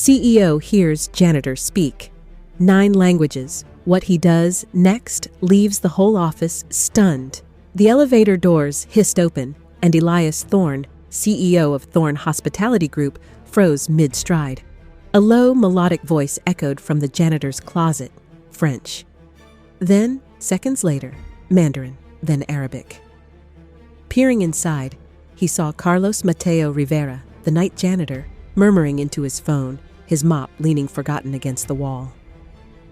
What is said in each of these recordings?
CEO hears janitor speak. 9 languages. What he does next leaves the whole office stunned. The elevator doors hissed open, and Elias Thorn, CEO of Thorn Hospitality Group, froze mid-stride. A low, melodic voice echoed from the janitor's closet, French. Then, seconds later, Mandarin, then Arabic. Peering inside, he saw Carlos Mateo Rivera, the night janitor, murmuring into his phone, his mop leaning forgotten against the wall.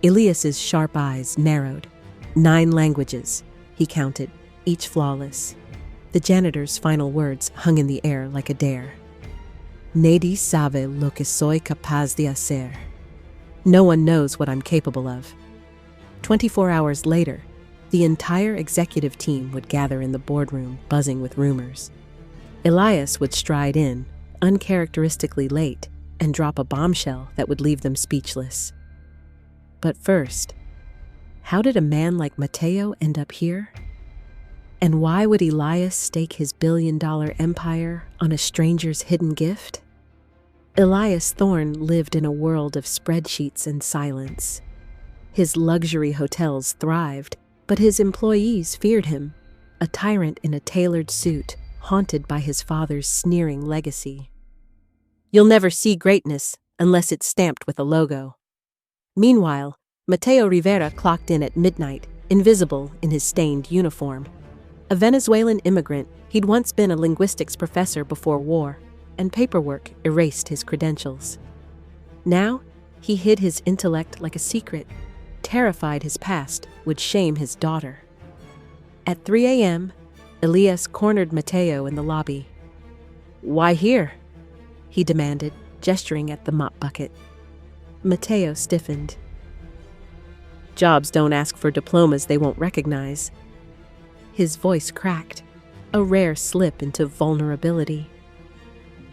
Elias's sharp eyes narrowed. 9 languages, he counted, each flawless. The janitor's final words hung in the air like a dare. Nadie sabe lo que soy capaz de hacer. No one knows what I'm capable of. 24 hours later, the entire executive team would gather in the boardroom, buzzing with rumors. Elias would stride in, uncharacteristically late, and drop a bombshell that would leave them speechless. But first, how did a man like Mateo end up here? And why would Elias stake his billion-dollar empire on a stranger's hidden gift? Elias Thorn lived in a world of spreadsheets and silence. His luxury hotels thrived, but his employees feared him, a tyrant in a tailored suit, haunted by his father's sneering legacy. You'll never see greatness unless it's stamped with a logo. Meanwhile, Mateo Rivera clocked in at midnight, invisible in his stained uniform. A Venezuelan immigrant, he'd once been a linguistics professor before war, and paperwork erased his credentials. Now, he hid his intellect like a secret, terrified his past would shame his daughter. At 3 a.m., Elias cornered Mateo in the lobby. "Why here?" he demanded, gesturing at the mop bucket. Mateo stiffened. "Jobs don't ask for diplomas they won't recognize." His voice cracked, a rare slip into vulnerability.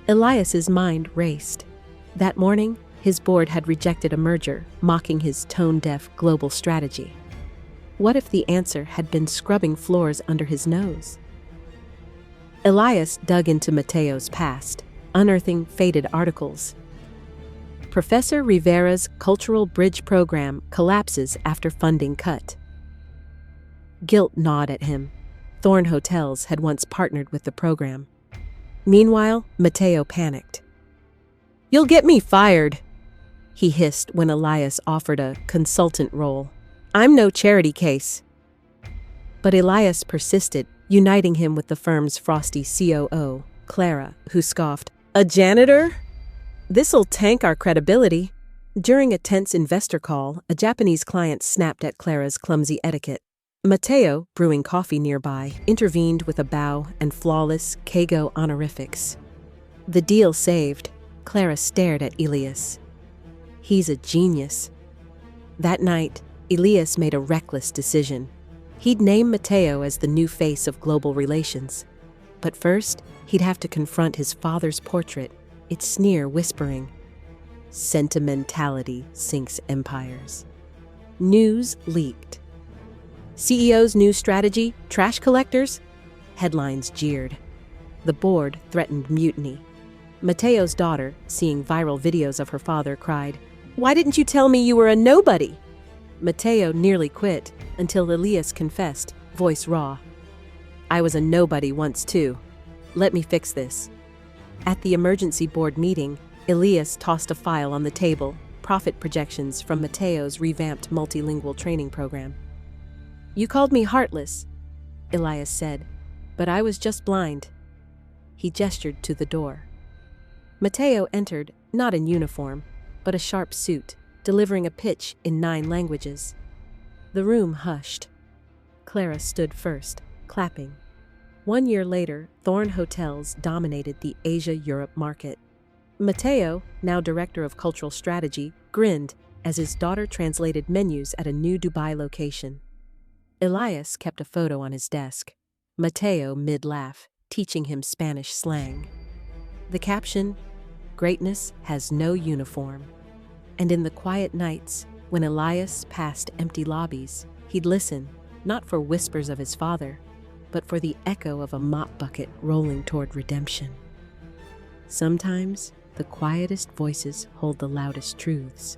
Elias's mind raced. That morning, his board had rejected a merger, mocking his tone-deaf global strategy. What if the answer had been scrubbing floors under his nose? Elias dug into Mateo's past, unearthing faded articles. Professor Rivera's Cultural Bridge program collapses after funding cut. Guilt gnawed at him. Thorn Hotels had once partnered with the program. Meanwhile, Mateo panicked. "You'll get me fired," he hissed when Elias offered a consultant role. "I'm no charity case." But Elias persisted, uniting him with the firm's frosty COO, Clara, who scoffed, "A janitor? This'll tank our credibility." During a tense investor call, a Japanese client snapped at Clara's clumsy etiquette. Mateo, brewing coffee nearby, intervened with a bow and flawless Kago honorifics. The deal saved, Clara stared at Elias. He's a genius. That night, Elias made a reckless decision. He'd name Mateo as the new face of global relations. But first, he'd have to confront his father's portrait, its sneer whispering, "Sentimentality sinks empires." News leaked. CEO's new strategy, trash collectors? Headlines jeered. The board threatened mutiny. Mateo's daughter, seeing viral videos of her father, cried, "Why didn't you tell me you were a nobody?" Mateo nearly quit until Elias confessed, voice raw. "I was a nobody once too. Let me fix this." At the emergency board meeting, Elias tossed a file on the table, profit projections from Mateo's revamped multilingual training program. "You called me heartless," Elias said, "but I was just blind." He gestured to the door. Mateo entered, not in uniform, but a sharp suit, delivering a pitch in 9 languages. The room hushed. Clara stood first, clapping. 1 year later, Thorn Hotels dominated the Asia-Europe market. Mateo, now director of cultural strategy, grinned as his daughter translated menus at a new Dubai location. Elias kept a photo on his desk. Mateo mid-laugh, teaching him Spanish slang. The caption, "Greatness has no uniform." And in the quiet nights, when Elias passed empty lobbies, he'd listen, not for whispers of his father, but for the echo of a mop bucket rolling toward redemption. Sometimes, The quietest voices hold the loudest truths.